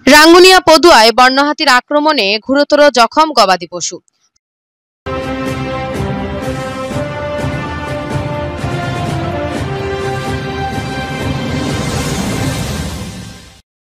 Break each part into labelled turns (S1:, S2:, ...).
S1: রাঙ্গুনিয়া পদুয়ায় বন্যহাতির আক্রমণে গুরুতর জখম গবাদি পশু।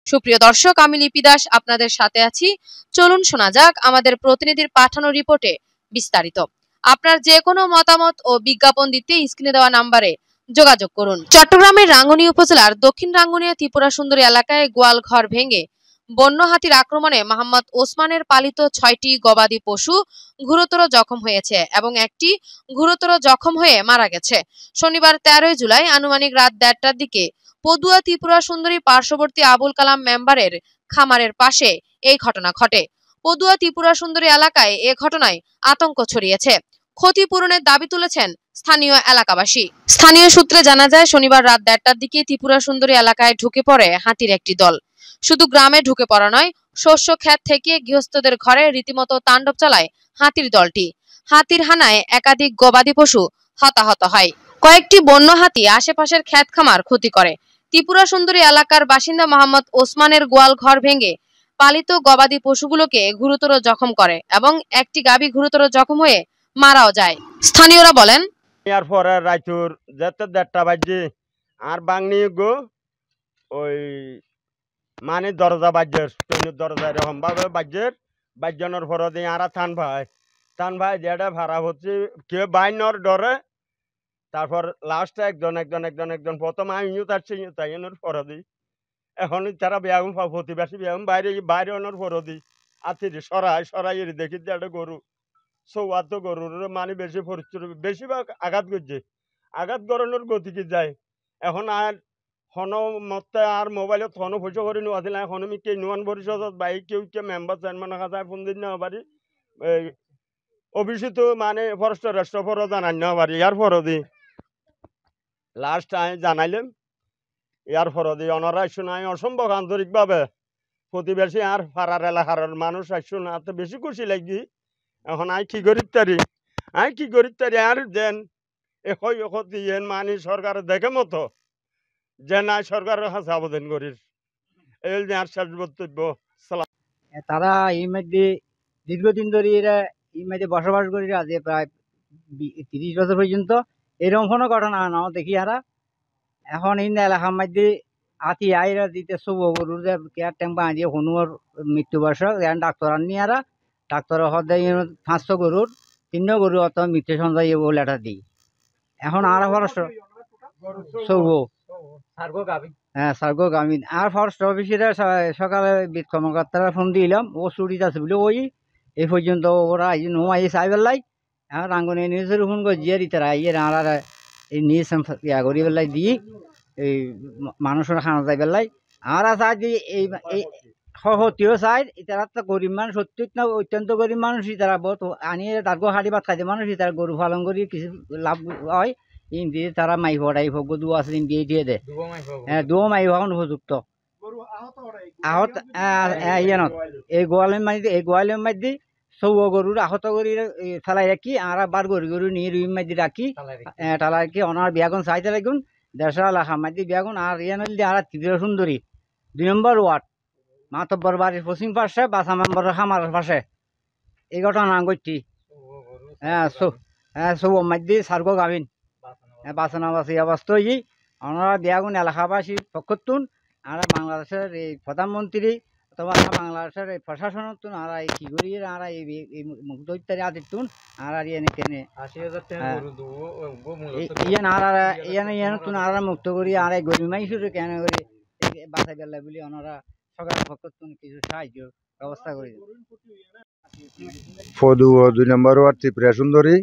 S1: সুপ্রিয় দর্শক, আমি লিপি দাস আপনাদের সাথে আছি। চলুন শোনা যাক আমাদের প্রতিনিধির পাঠানো রিপোর্টে বিস্তারিত। আপনার যে কোনো মতামত ও বিজ্ঞাপন দিতে স্ক্রিনে দেওয়া নাম্বারে যোগাযোগ করুন। চট্টগ্রামের রাঙ্গুনিয়া উপজেলার দক্ষিণ রাঙ্গুনিয়া ত্রিপুরা সুন্দরী এলাকায় গোয়াল ঘর ভেঙে বন্য হাতির আক্রমণে মোহাম্মদ ওসমানের পালিত ৬টি গবাদি পশু গুরুতর জখম হয়েছে এবং একটি গুরুতর জখম হয়ে মারা গেছে। শনিবার ১৩ জুলাই আনুমানিক রাত ১:৩০টার দিকে পদুয়া ত্রিপুরা সুন্দরী পার্শ্ববর্তী আবুল কালাম মেম্বারের খামারের পাশে এই ঘটনা ঘটে। পদুয়া ত্রিপুরা সুন্দরী এলাকায় এ ঘটনায় আতঙ্ক ছড়িয়েছে। ক্ষতিপূরণের দাবি তুলেছেন স্থানীয় এলাকাবাসী। স্থানীয় সূত্রে জানা যায়, শনিবার রাত ১:৩০টার দিকে ত্রিপুরা সুন্দরী এলাকায় ঢুকে পড়ে হাতির একটি দল। শুধু গ্রামে ঢুকে পড়া নয়, শস্য ক্ষেত থেকে গৃহস্থদের ঘরে রীতিমতো তাণ্ডব চালায় হাতির দলটি। হাতির হানায় একাধিক গবাদি পশু হতাহত হয়। কয়েকটি বন্য হাতি আশেপাশের ক্ষেত খামার ক্ষতি করে। ত্রিপুরা সুন্দরী এলাকার বাসিন্দা মোহাম্মদ ওসমানের গোয়াল ঘর ভেঙে পালিত গবাদি পশুগুলোকে গুরুতর জখম করে এবং একটি গাভী গুরুতর জখম হয়ে মারাও যায়। স্থানীয়রা বলেন,
S2: এরপরে রাইতুর যেতে ১:৩০ বাজে আর বাংনি গো ওই মানে দরজা বাজ্যের দরজা এরকম ভাবে বাজ্যানোর পর দিয়ে আর টান ভাই যেটা ভাড়া হচ্ছে কেউ বাইনর ডরে। তারপর লাস্টে একজন প্রথম আমিও তাইনের পর দিই। এখন তারা বেয়াগুন প্রতিবাসী বেয়াগুন বাইরে অনর পর দিই আতির সরাই দেখি যে একটা গরু সৌয়াত গরুর মানে বেশিরভাগ আঘাত করছে। আঘাত করানোর গতি কি যায় এখন আর হন মতে আর মোবাইলত হন পয়সা করে নেওয়া ছিল। এখন আমি কে নুয়ান পরিষদত বাইক কেউ মেম্বার চেয়ারম্যানের কাছে ফোন দিন নেওয়া পারি, অফিসে তো মানে ফরেস্টের রাষ্ট্র ফর জানাই নেওয়া পারি। ইয়ার পর দি লাস্ট আমি জানাইলাম, ইয়ার পর দি অনারা শোনাই অসম্ভব আন্তরিকভাবে প্রতিবেশী আর পাড়ার এলাকার মানুষ আসুন আর বেশি খুশি লাগি। এখন আই কি করি আর যেন এখন মানে সরকার দেখে মতো যে না সরকারের কাছে আবেদন করি এই যে আর শেষ বক্তব্য।
S3: তারা এই মধ্যে দীর্ঘদিন ধরে এরা এই মধ্যে বসবাস করি আজ প্রায় ৩০ বছর পর্যন্ত এরকম কোনো ঘটনা না দেখি। এরা এখন এই এলাকার মধ্যে আতি আইরা দিতে সব গরুর কেয়ার ট্যাঙ্ক বাঁধিয়ে হনুয়ার মৃত্যুবর্ষক ডাক্তার আননি। এরা ডাক্তার হদাই ৫০০ গরুর ৩ গরু অত মৃত্যু সঞ্চয় ও লেটার দিই। এখন আর ফরেস্ট সব হ্যাঁ সার্গোগামী আর ফরেস্ট অফিসেরা সকালে বিদ কর্মকর্তারা ফোন দিলাম ও চুরিতে আছে বলে ওই এই পর্যন্ত ওরা নোমাই চাই পেলাই। এখন রাঙ্গুনি নিউজের ফোন করে জিয়ারি তারা ইয়ে আর এই নিউজ ইয়া করি পেলাই দিই এই মানুষের খানা যাই পেলাই। আর চাই দি এই সহতিও চাই তারা তো গরিব মানুষ, সত্যি না অত্যন্ত গরিব মানুষ। তারা বহুত আনিয়ে তার হাড়ি ভাত খাইতে মানুষ, তারা গরু পালন করি কিছু লাভ হয়। দিয়ে তারা মাই ভরাই হোক দু আছে দিয়ে দেয়। হ্যাঁ দুও মাই হন উপযুক্ত আহত ইয়ানত এই গোয়ালের মধ্যে সৌ গরুর আহত করি ফেলাই রাখি আর বার গরু নিয়ে রুই মধ্যে রাখি টালা রাখি ওনার বিয়াগুন চাইতে লাগুন ১৫০ লাখা মধ্যে বিয়াগুন। আর ইয়ান আর ত্রিপুরা সুন্দরী ২ নম্বর ওয়ার্ড মাতব্বর বাড়ির পশ্চিম পাশে বাসা মেম্বরের খামারের পাশে এই ঘটনা ঘটছি। হ্যাঁ সৌ মধ্যে সার্গ গাভিন বাসনাবাসী অবস্থা হয়ে ওনারা বিয়াগুন এলাকাবাসী পক্ষতুন আর বাংলাদেশের এই প্রধানমন্ত্রী অথবা বাংলাদেশের এই প্রশাসনের তুন আর এই কি করি আর এই মুক্ত ইত্যাদি আদির তুন আর এনে কেনে ৮০,০০০ তুন আর মুক্ত করি আর এই গরিব মানুষের কেন করি বাঁচাই পেলাই বলে ওনারা সরকারের পক্ষতুন কিছু সাহায্য ব্যবস্থা করে।
S4: পদুয়া ২ নম্বর ওয়ার্ড ত্রিপুরা সুন্দরী।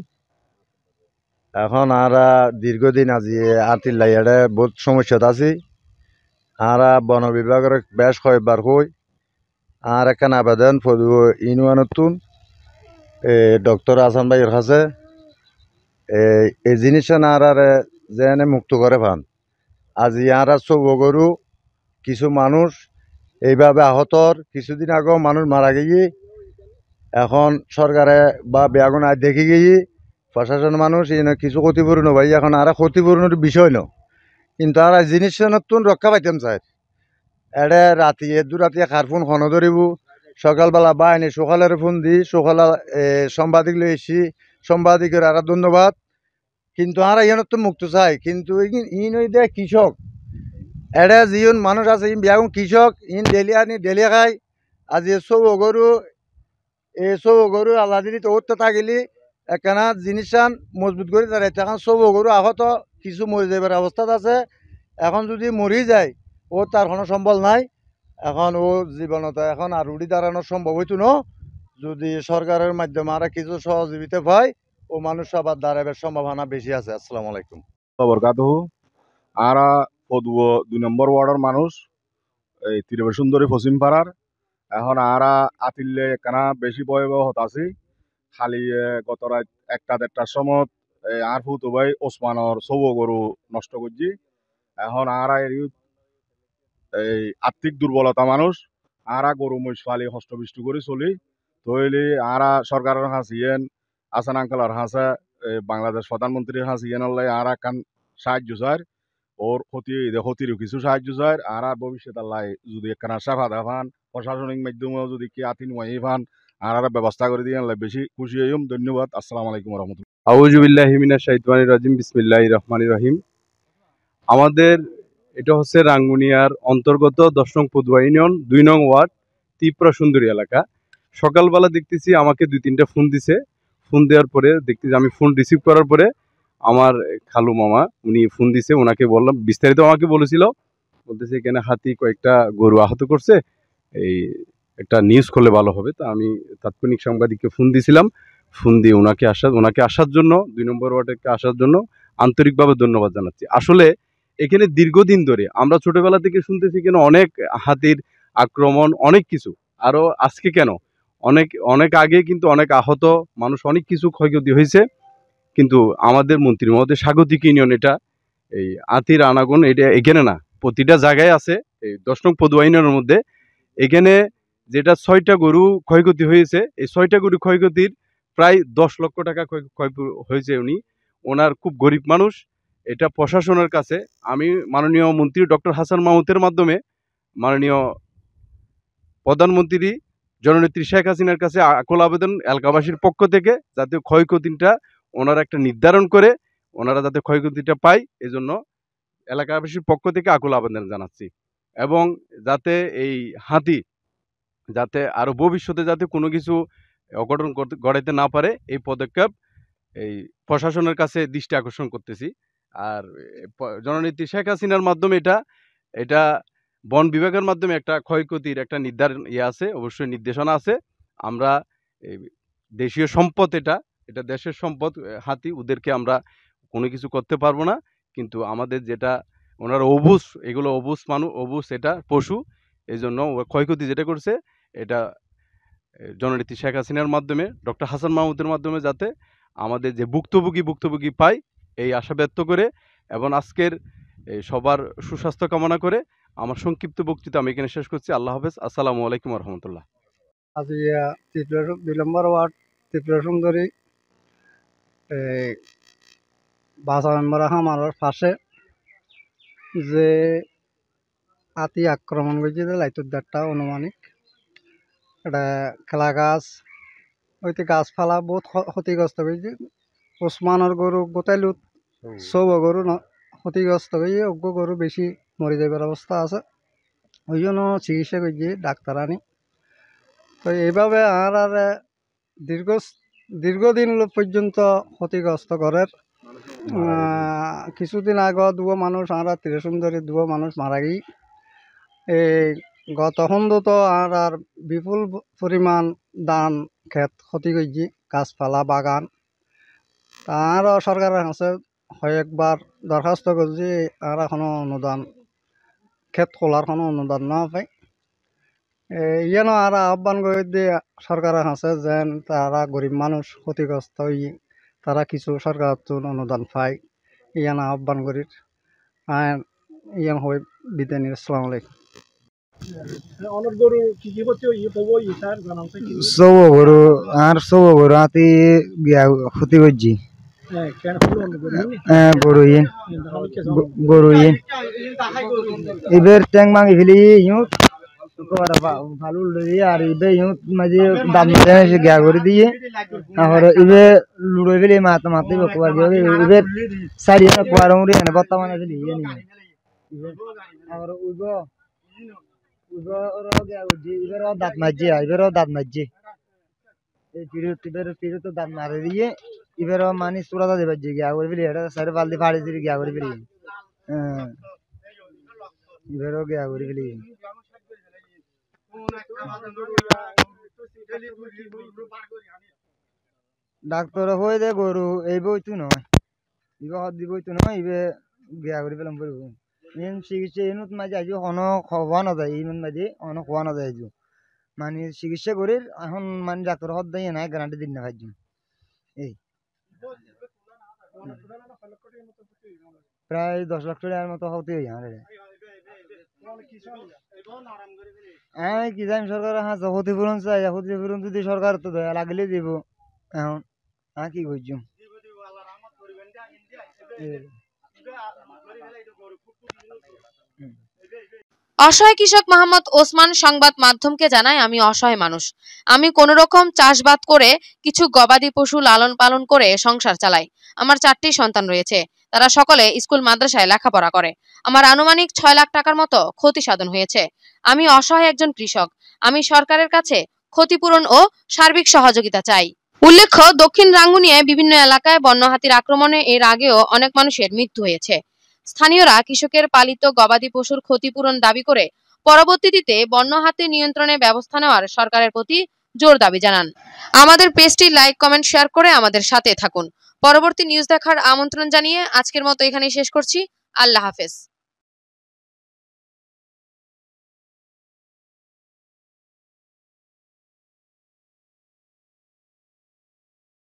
S4: এখন আরা দীর্ঘদিন আজি আতির লাইয়ারে বহুত সমস্যাত আছি। আরা বন বিভাগের বেশ কয়েকবার হই আর একখান আবেদন পদুয়া ইউনিয়নতুন ডক্টর আসান ভাইয়ের কাছে এই জিনিসটা আর যেন মুক্ত করে পান। আজি আরা সব গরু কিছু মানুষ এইভাবে আহতর, কিছুদিন আগেও মানুষ মারা গিয়ে এখন সরকারে বা বেয়াগুন আয় দেখে গিয়ে প্রশাসন মানুষ কিছু ক্ষতিপূরণ ভাই এখন আর ক্ষতিপূরণের বিষয় ন, কিন্তু আর জিনিস নতুন রক্ষা পাইতাম চাই। এডে রাতি দুরাতি খার ফোন খন ধরিব সকালবেলা বাহিনী সকালের ফোন দি সকালে সাংবাদিক লই এসি সাংবাদিকের আর ধন্যবাদ কিন্তু আর ইয়ানত তো মুক্ত চাই কিন্তু ইন ওই দে কৃষক এডে যিন মানুষ আছে ইন বিয়াগুন কৃষক ইন ডেলি আনি ডেলি খায় আজি সৌ গরু আল্লাহ দিলি তো ওর থাকিলি একখানা জিনিসান মজবুত করে তারা এখন সৌ গরু আহত কিছু মরে যাবার অবস্থাত আছে এখন যদি মরি যায় ও তার কোনো সম্বল নাই এখন ও জীবনত এখন আর উড়ি দাঁড়ানো সম্ভব হইতো না যদি সরকারের মাধ্যমে আর কিছু সহযোগিতা পায় ও মানুষ আবার দাঁড়াবার সম্ভাবনা বেশি আছে। আসসালামু আলাইকুম
S5: বরকাতুহু আরা পদুয় 2 নম্বর ওয়ার্ডের মানুষ এই ত্রিবেশ সুন্দরী পশ্চিম পাড়ার এখন আরা আতিল্লে কেনা বেশি ভয়াবহ হতাছি খালি গত রাত 1টা-1.5টার সময় আর ফুতো ভাই ওসমানর সৌ গরু নষ্ট করছি এখন আরা এই আর্থিক দুর্বলতা মানুষ আরা গরু মহিষ ফালি হস্তবিষ্ট করে চলি তৈলি আরা সরকারের হাঁস ইয়েন আসান আঙ্কালের হাঁসে বাংলাদেশ প্রধানমন্ত্রীর হাঁস ইয়েন আরা কান সাহায্য চায় ওর ক্ষতিরও কিছু সাহায্য চায় আর ভবিষ্যৎ আল্লাহ যদি একখানা সাফা দেখান প্রশাসনিক মাধ্যমেও যদি কি আতিন ওয়াই পান আর ব্যবস্থা করে দিয়ে আল্লাহ বেশি খুশি হইম। ধন্যবাদ। আসসালামু আলাইকুম রহমতুল্লাহ।
S6: আউযু বিল্লাহি মিনাশ শাইতানির রাজিম বিসমিল্লাহির রহমানির রহিম। আমাদের এটা হচ্ছে রাঙ্গুনিয়ার অন্তর্গত 10 নং পদুয়া ইউনিয়ন 2 নং ওয়ার্ড ত্রিপুরা সুন্দরী এলাকা। সকালবেলা দেখতেছি আমাকে 2-3টা ফোন দিছে। ফোন দেওয়ার পরে দেখতেছি আমি ফোন রিসিভ করার পরে আমার খালু মামা উনি ফোন দিছে, ওনাকে বললাম বিস্তারিত আমাকে বলেছিল, বলতেছে এখানে হাতি কয়েকটা গরু আহত করছে, এই একটা নিউজ করলে ভালো হবে। তো আমি তাৎক্ষণিক সাংবাদিককে ফোন দিয়েছিলাম, ফোন দিয়ে ওনাকে আসার জন্য 2 নম্বর ওয়ার্ডে আসার জন্য আন্তরিকভাবে ধন্যবাদ জানাচ্ছি। আসলে এখানে দীর্ঘদিন ধরে আমরা ছোটবেলা থেকে শুনতেছি কেন অনেক হাতির আক্রমণ অনেক কিছু, আরও আজকে কেন অনেক অনেক আগে কিন্তু অনেক আহত মানুষ অনেক কিছু ক্ষয়ক্ষতি হয়েছে, কিন্তু আমাদের মন্ত্রী মহোদয় স্বাগতিক ইউনিয়ন এটা এই হাতির আনাগোন এটা এখানে না প্রতিটা জায়গায় আছে। এই 10 নং পদুয়া ইউনিয়নের মধ্যে এখানে যেটা 6টা গরু ক্ষয়ক্ষতি হয়েছে, এই 6টা গরু ক্ষয়ক্ষতির প্রায় 10 লক্ষ টাকা ক্ষয় হয়েছে। ওনার খুব গরিব মানুষ। এটা প্রশাসনের কাছে আমি মাননীয় মন্ত্রী ডক্টর হাসান মাহমুদের মাধ্যমে মাননীয় প্রধানমন্ত্রী জননেত্রী শেখ হাসিনার কাছে আকুল আবেদন এলাকাবাসীর পক্ষ থেকে যাতে ক্ষয়ক্ষতিটা ওনারা একটা নির্ধারণ করে ওনারা যাতে ক্ষয়ক্ষতিটা পায়, এজন্য এলাকাবাসীর পক্ষ থেকে আকুল আবেদন জানাচ্ছি। এবং যাতে এই হাতি যাতে আরও ভবিষ্যতে যাতে কোনো কিছু অঘটন ঘটাইতে না পারে এই পদক্ষেপ এই প্রশাসনের কাছে দৃষ্টি আকর্ষণ করতেছি। আর জননেত্রী শেখ হাসিনার মাধ্যমে এটা বন বিভাগের মাধ্যমে একটা ক্ষয়ক্ষতির একটা নির্ধারণ আছে, অবশ্যই নির্দেশনা আছে। আমরা দেশীয় সম্পদ, এটা দেশের সম্পদ হাতি, ওদেরকে আমরা কোনো কিছু করতে পারবো না, কিন্তু আমাদের যেটা ওনারা এগুলো অবুজ এটা পশু, এই জন্য ক্ষয়ক্ষতি যেটা করছে এটা জননেত্রী শেখ হাসিনার মাধ্যমে ডক্টর হাসান মাহমুদের মাধ্যমে যাতে আমাদের যে ভুক্তভোগী পায় এই আশা ব্যক্ত করে এবং আজকের সবার সুস্বাস্থ্য কামনা করে আমার সংক্ষিপ্ত বক্তৃতা আমি এখানে শেষ করছি। আল্লাহ হাফেজ। আসসালামু আলাইকুম রহমতুল্লাহ।
S3: আজ 2 নম্বর ওয়ার্ড ত্রিপুরা সুন্দরী বাসা মেম্বার আমার পাশে যে হাতি আক্রমণ করছে লাইটুর দাঁড়টা অনুমানিক এটা খেলা গাছ হইতে গাছপালা বহুত ক্ষতিগ্রস্ত হয়েছে। ওসমানের গরু গোটাইলুত সব গরু ক্ষতিগ্রস্ত হয়েছে, অজ্ঞ গরু বেশি মরে যাবার অবস্থা আছে, ওই জন্য চিকিৎসা করছে ডাক্তার আনি। তো এইভাবে আর দীর্ঘদিন পর্যন্ত ক্ষতিগ্রস্ত করার কিছুদিন আগে 2 মানুষ আর ত্রিসুন্দরী 2 মানুষ মারা গিয়ে এই গত সন্ধ্যত আর বিপুল পরিমাণ ধান ক্ষেত ক্ষতি করছি, গাছপালা বাগান। তারও সরকারের কাছে কয়েকবার দরখাস্ত করছি আর এখনো অনুদান ক্ষেত খোলার কোনো অনুদান না পাই। ইয়ানো আর আহ্বান করে দিয়ে সরকারের কাছে যেন তারা গরিব মানুষ ক্ষতিগ্রস্ত হয়ে তারা কিছু সরকার অনুদান পায়, ইয়ান আহ্বান করি ইয়ান হয়ে বিদায় নিই। আসসালামু আলাইকুম।
S7: সৌ গরু হাতি ক্ষতি করছি
S3: গরুইন গরুইন এবার ট্যাং মাঙি ফেলি ইউট ভালো লই আর ইবে ইউট মাঝে দাম এসে গিয়া করে দিয়ে আর ইবে লুড়ে ফেলি মাথা মাথা বকবার গিয়ে ইবে সারি কোয়ার উড়ে এনে বর্তমানে ফেলি ইয়ে নি আর উইগো উইগো ওর গিয়া উজি ইবের দাঁত মাঝে এই ফিরে তো দাঁত মারে দিয়ে ইবের মানে সুরাদা দেবার যে গিয়া করে ফেলি এটা সারে বালতি ফাড়ি দিয়ে গিয়া করে ফেলি ইবেরও গিয়া করে ফেলি ডাক্তার হয়ে দে গরু এই বইতো নয় ইবে হদ দিব তো নয় ইবে গিয়া করে ফেলাম পড়ব ইন চিকিৎসা ইনুত মাঝে আইজো হন খোয়া না যায় ইনুত মাঝে হন খোয়া না যায় আইজো মানে চিকিৎসা করির এখন মানে ডাক্তার হদ দেয় না গ্যারান্টি দিন না ভাইজুম এই প্রায় 10 লাখ টাকার মতো হতে হয় কি জানি সরকার হ্যাঁ ক্ষতিপূরণ চাই ক্ষতিপূরণ যদি সরকার তো দয়া লাগলে দিব এখন কি বুঝছুম
S1: অসহায় কৃষক মোহাম্মদ ওসমান সংবাদ মাধ্যমকে জানায়, আমি অসহায় মানুষ। আমি কোন রকম চাষবাদ করে কিছু গবাদি পশু লালন পালন করে সংসার চালাই। আমার 4টি সন্তান রয়েছে, তারা সকলে স্কুল মাদ্রাসায় লেখাপড়া করে। আমার আনুমানিক 6 লাখ টাকার মতো ক্ষতি সাধন হয়েছে। আমি অসহায় একজন কৃষক। আমি সরকারের কাছে ক্ষতিপূরণ ও সার্বিক সহযোগিতা চাই। উল্লেখ্য, দক্ষিণ রাঙ্গুনিয়ায় বিভিন্ন এলাকায় বন্য হাতির আক্রমণে এর আগেও অনেক মানুষের মৃত্যু হয়েছে। স্থানীয়রা কৃষকের পালিত গবাদি পশুর ক্ষতিপূরণ দাবি করে পরবর্তীতে বন্য হাতি নিয়ন্ত্রণে ব্যবস্থা নেওয়ার সরকারের প্রতি জোর দাবি জানান। আমাদের পেজটি লাইক, কমেন্ট, শেয়ার করে আমাদের সাথে থাকুন। পরবর্তী নিউজ দেখার আমন্ত্রণ জানিয়ে আজকের মতো এখানেই শেষ করছি। আল্লাহ হাফেজ।